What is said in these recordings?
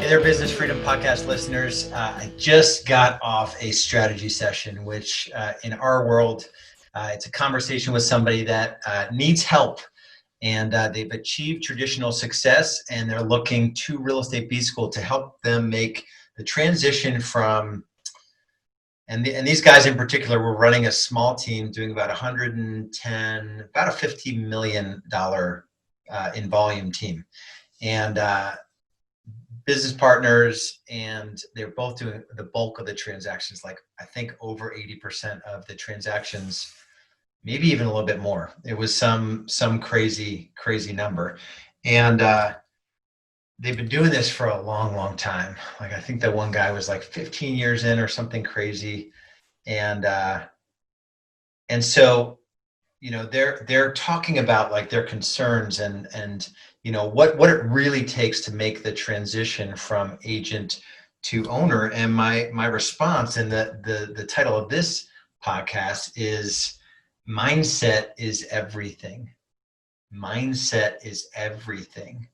Hey there, Business Freedom Podcast listeners. I just got off a strategy session, which in our world, it's a conversation with somebody that needs help. And they've achieved traditional success, and they're looking to Real Estate B School to help them make the transition from, and these guys in particular were running a small team doing about 110, about a $50 million in volume team. And business partners, and they're both doing the bulk of the transactions, like I think over 80% of the transactions, maybe even a little bit more. It was some crazy number. And they've been doing this for a long time. Like I think that one guy was like 15 years in or something crazy. And so, you know, they're talking about like their concerns and you know what it really takes to make the transition from agent to owner. And my response, and the title of this podcast is Mindset is Everything. Mindset is everything.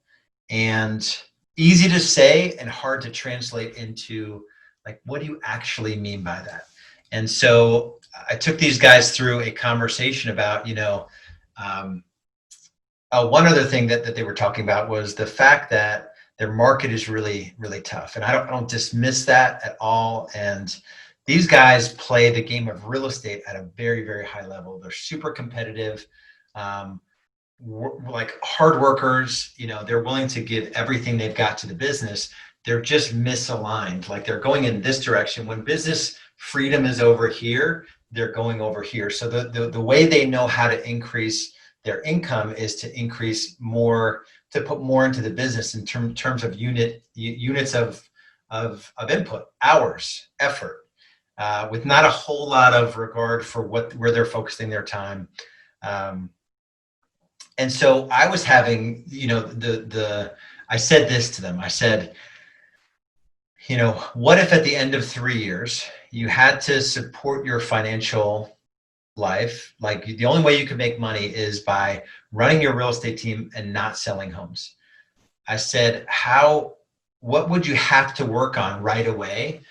And easy to say and hard to translate into, like, what do you actually mean by that? And so I took these guys through a conversation about, you know, one other thing that they were talking about was the fact that their market is really tough. And I don't dismiss that at all. And these guys play the game of real estate at a very high level. They're super competitive, like hard workers. You know, they're willing to give everything they've got to the business. They're just misaligned. Like they're going in this direction when business freedom is over here, they're going over here. So the way they know how to increase their income is to increase more, to put more into the business in terms of units of input, hours, effort, with not a whole lot of regard for where they're focusing their time. And so I was having, you know, I said this to them. I said, you know, what if at the end of 3 years you had to support your financial life? Like the only way you could make money is by running your real estate team and not selling homes. I said, what would you have to work on right away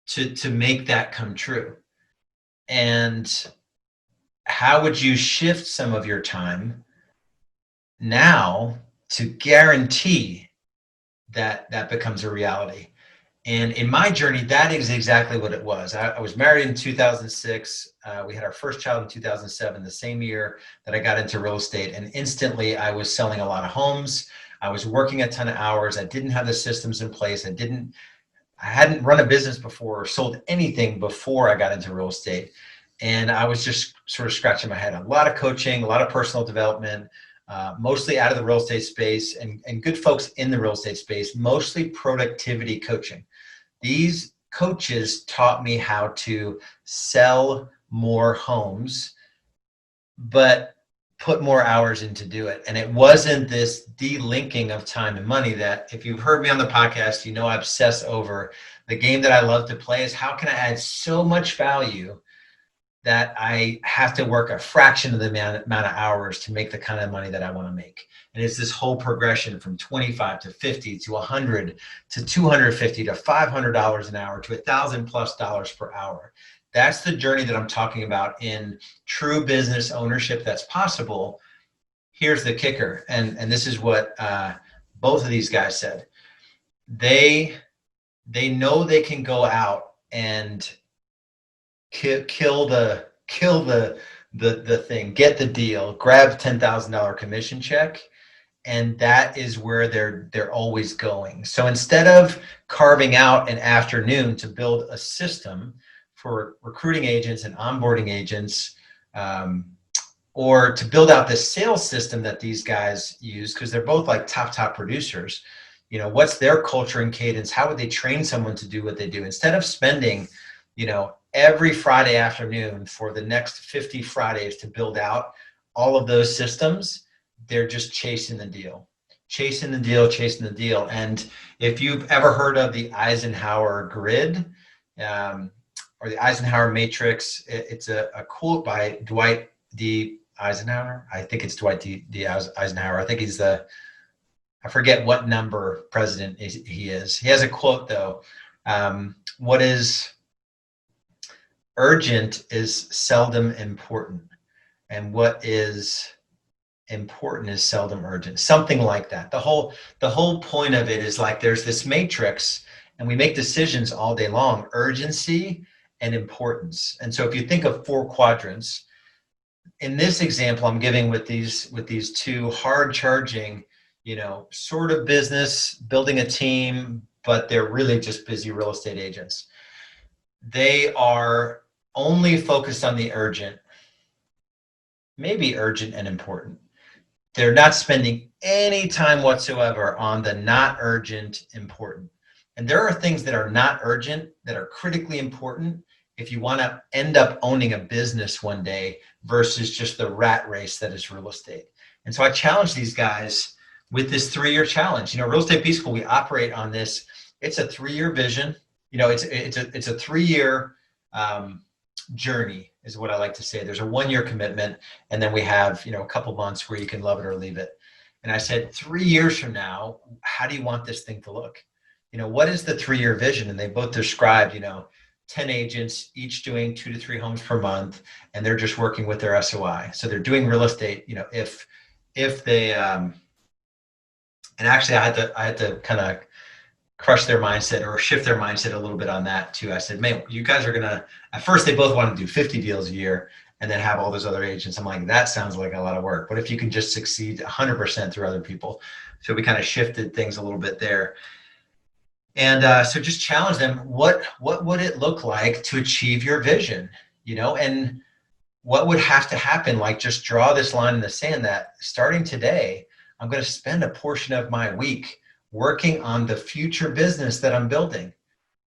to make that come true? And how would you shift some of your time now to guarantee that becomes a reality? And in my journey, that is exactly what it was. I was married in 2006. We had our first child in 2007, the same year that I got into real estate. And instantly I was selling a lot of homes. I was working a ton of hours. I didn't have the systems in place. I hadn't run a business before or sold anything before I got into real estate. And I was just sort of scratching my head. A lot of coaching, a lot of personal development, mostly out of the real estate space, and good folks in the real estate space, mostly productivity coaching. These coaches taught me how to sell more homes, but put more hours in to do it. And it wasn't this delinking of time and money that, if you've heard me on the podcast, you know I obsess over. The game that I love to play is, how can I add so much value that I have to work a fraction of the amount of hours to make the kind of money that I want to make. And it's this whole progression from 25 to 50 to 100 to 250 to $500 an hour to $1,000+ per hour. That's the journey that I'm talking about in true business ownership that's possible. Here's the kicker, and this is what both of these guys said. They know they can go out and kill the thing, get the deal, grab $10,000 commission check, and that is where they're always going. So instead of carving out an afternoon to build a system for recruiting agents and onboarding agents, or to build out the sales system that these guys use, because they're both like top producers, you know, what's their culture and cadence? How would they train someone to do what they do? Instead of spending, you know, every Friday afternoon for the next 50 Fridays to build out all of those systems, they're just chasing the deal. And if you've ever heard of the Eisenhower grid, or the Eisenhower matrix, it's a quote by Dwight D. Eisenhower. I think it's Dwight D. Eisenhower. I think he's the I forget what number president he is. He has a quote though. What is urgent is seldom important, and what is important is seldom urgent. Something like that. The whole point of it is like there's this matrix, and we make decisions all day long: urgency and importance. And so if you think of 4 quadrants, in this example I'm giving with these 2 hard charging, sort of business, building a team, but they're really just busy real estate agents. They are only focused on the urgent, maybe urgent and important. They're not spending any time whatsoever on the not urgent, important. And there are things that are not urgent that are critically important if you want to end up owning a business one day versus just the rat race that is real estate. And so I challenge these guys with this 3-year challenge. Real Estate B School, we operate on this. It's a 3-year vision. It's a 3-year journey is what I like to say. There's a 1-year commitment, and then we have, a couple months where you can love it or leave it. And I said, 3 years from now, how do you want this thing to look? What is the 3-year vision? And they both described, 10 agents, each doing 2 to 3 homes per month, and they're just working with their SOI. So they're doing real estate, if they, and actually I had to kind of crush their mindset or shift their mindset a little bit on that too. I said, man, you guys are gonna, at first they both want to do 50 deals a year and then have all those other agents. I'm like, that sounds like a lot of work. But if you can just succeed 100% through other people. So we kind of shifted things a little bit there. And so just challenge them. What would it look like to achieve your vision? And what would have to happen? Like, just draw this line in the sand that starting today, I'm going to spend a portion of my week working on the future business that I'm building.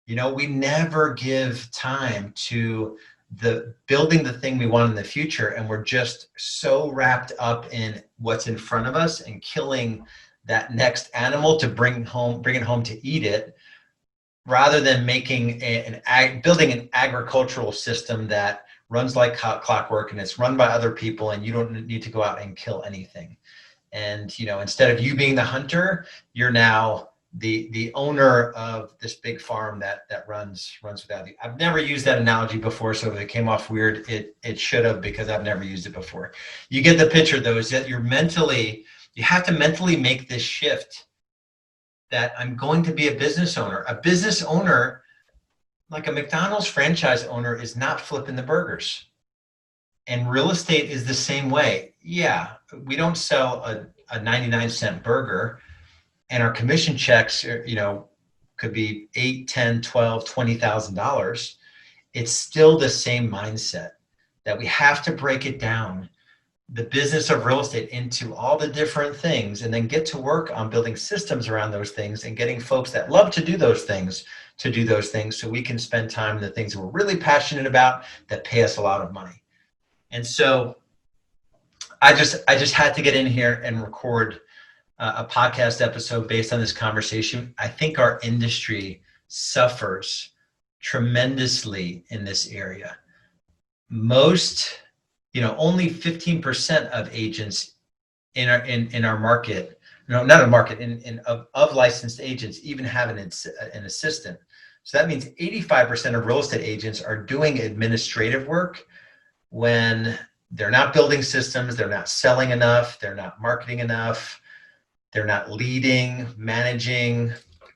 We never give time to the building the thing we want in the future, and we're just so wrapped up in what's in front of us and killing that next animal to bring it home to eat it, rather than making building an agricultural system that runs like clockwork and it's run by other people, and you don't need to go out and kill anything. And instead of you being the hunter, you're now the owner of this big farm that runs without you. I've never used that analogy before, so if it came off weird, it should have, because I've never used it before. You get the picture though, is that you have to mentally make this shift that I'm going to be a business owner. A business owner, like a McDonald's franchise owner, is not flipping the burgers. And real estate is the same way. Yeah, we don't sell a 99-cent burger, and our commission checks are, could be $8, $10, $12, $20,000. It's still the same mindset that we have to break it down, the business of real estate, into all the different things, and then get to work on building systems around those things and getting folks that love to do those things to do those things, so we can spend time on the things that we're really passionate about that pay us a lot of money. And so I just had to get in here and record a podcast episode based on this conversation. I think our industry suffers tremendously in this area. Most, only 15% of agents in our market, not a market, of licensed agents even have an assistant. So that means 85% of real estate agents are doing administrative work when they're not building systems, they're not selling enough, they're not marketing enough, they're not leading, managing,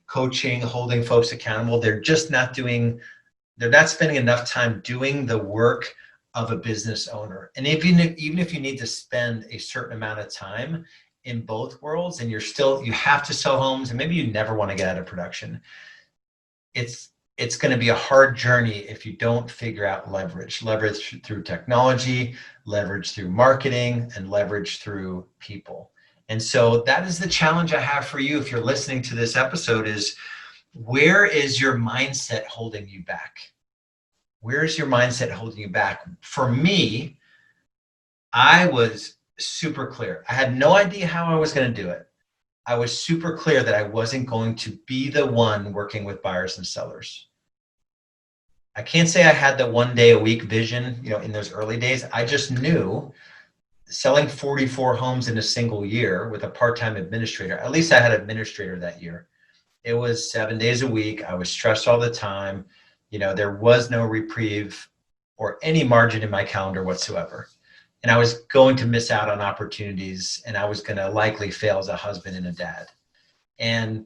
coaching, holding folks accountable. They're not spending enough time doing the work of a business owner. And even if you need to spend a certain amount of time in both worlds, and you have to sell homes, and maybe you never want to get out of production, it's going to be a hard journey if you don't figure out leverage through technology, leverage through marketing, and leverage through people. And so that is the challenge I have for you if you're listening to this episode, is where is your mindset holding you back? Where is your mindset holding you back? For me, I was super clear. I had no idea how I was going to do it. I was super clear that I wasn't going to be the one working with buyers and sellers. I can't say I had the 1 day a week vision, in those early days. I just knew selling 44 homes in a single year with a part-time administrator. At least I had an administrator that year. It was 7 days a week. I was stressed all the time. There was no reprieve or any margin in my calendar whatsoever. And I was going to miss out on opportunities, and I was going to likely fail as a husband and a dad. And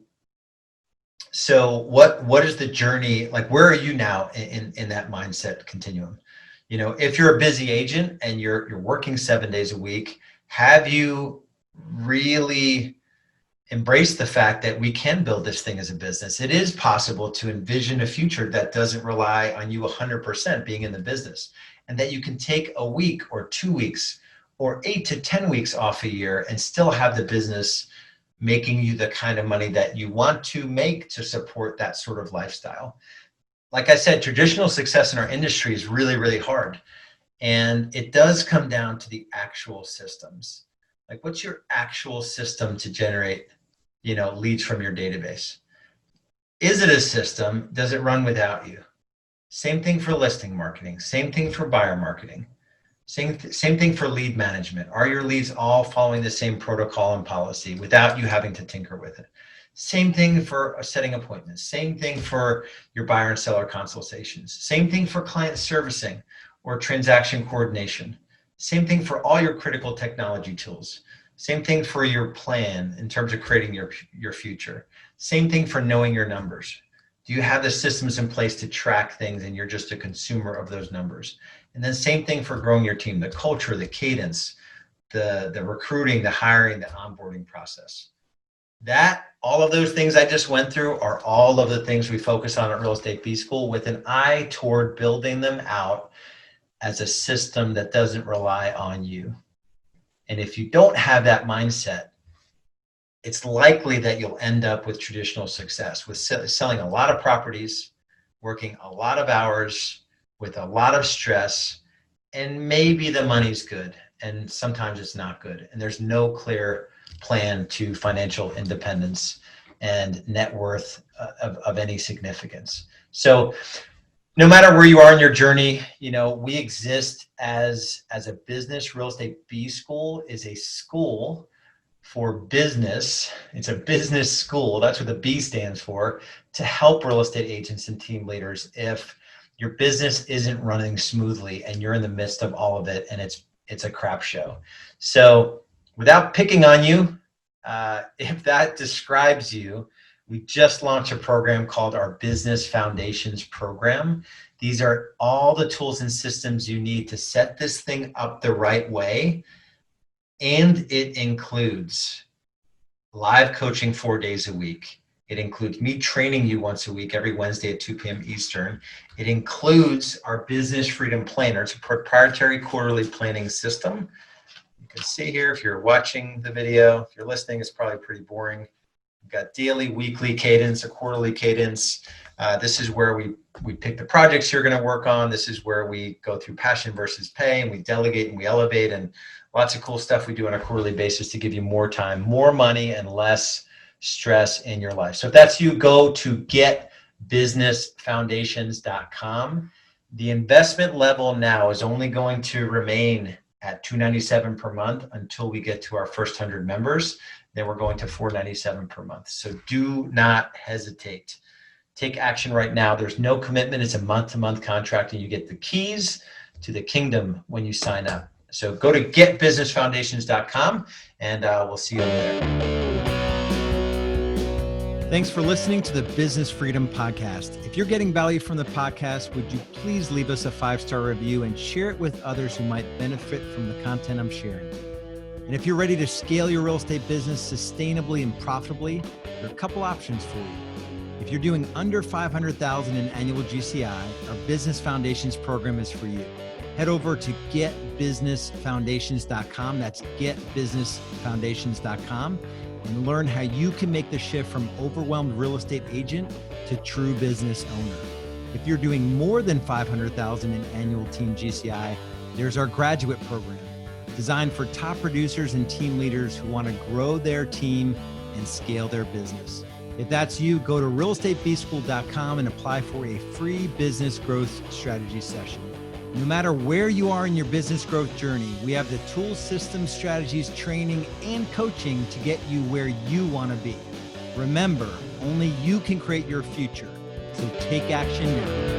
so what is the journey like? Where are you now in that mindset continuum? If you're a busy agent and you're working 7 days a week, have you really embraced the fact that we can build this thing as a business? It is possible to envision a future that doesn't rely on you 100% being in the business, and that you can take a week or 2 weeks or 8 to 10 weeks off a year and still have the business making you the kind of money that you want to make to support that sort of lifestyle. Like I said, traditional success in our industry is really, really hard. And it does come down to the actual systems. Like, what's your actual system to generate, leads from your database? Is it a system? Does it run without you? Same thing for listing marketing. Same thing for buyer marketing. Same thing for lead management. Are your leads all following the same protocol and policy without you having to tinker with it? Same thing for setting appointments. Same thing for your buyer and seller consultations. Same thing for client servicing or transaction coordination. Same thing for all your critical technology tools. Same thing for your plan in terms of creating your future. Same thing for knowing your numbers. Do you have the systems in place to track things and you're just a consumer of those numbers? And then same thing for growing your team, the culture, the cadence, the recruiting, the hiring, the onboarding process. All of those things I just went through are all of the things we focus on at Real Estate B School, with an eye toward building them out as a system that doesn't rely on you. And if you don't have that mindset, it's likely that you'll end up with traditional success, with selling a lot of properties, working a lot of hours, with a lot of stress, and maybe the money's good, and sometimes it's not good. And there's no clear plan to financial independence and net worth of any significance. So no matter where you are in your journey, we exist as a business. Real Estate B School is a school for business. It's a business school. That's what the B stands for, to help real estate agents and team leaders if your business isn't running smoothly and you're in the midst of all of it and it's a crap show. So without picking on you, if that describes you, we just launched a program called our Business Foundations Program. These are all the tools and systems you need to set this thing up the right way. And it includes live coaching 4 days a week. It includes me training you once a week, every Wednesday at 2 p.m. Eastern. It includes our Business Freedom Planner. It's a proprietary quarterly planning system. You can see here, if you're watching the video, if you're listening, it's probably pretty boring. We've got daily, weekly cadence, a quarterly cadence. This is where we pick the projects you're going to work on. This is where we go through passion versus pay, and we delegate and we elevate, and lots of cool stuff we do on a quarterly basis to give you more time, more money, and less stress in your life. So if that's you, go to getbusinessfoundations.com. The investment level now is only going to remain at $297 per month until we get to our first 100 members. Then we're going to $497 per month. So do not hesitate. Take action right now. There's no commitment. It's a month-to-month contract, and you get the keys to the kingdom when you sign up. So go to getbusinessfoundations.com, and we'll see you over there. Thanks for listening to the Business Freedom Podcast. If you're getting value from the podcast, would you please leave us a 5-star review and share it with others who might benefit from the content I'm sharing. And if you're ready to scale your real estate business sustainably and profitably, there are a couple options for you. If you're doing under $500,000 in annual GCI, our Business Foundations program is for you. Head over to getbusinessfoundations.com. That's getbusinessfoundations.com, and learn how you can make the shift from overwhelmed real estate agent to true business owner. If you're doing more than $500,000 in annual team GCI, there's our graduate program, designed for top producers and team leaders who want to grow their team and scale their business. If that's you, go to realestatebschool.com and apply for a free business growth strategy session. No matter where you are in your business growth journey, we have the tools, systems, strategies, training, and coaching to get you where you want to be. Remember, only you can create your future. So take action now.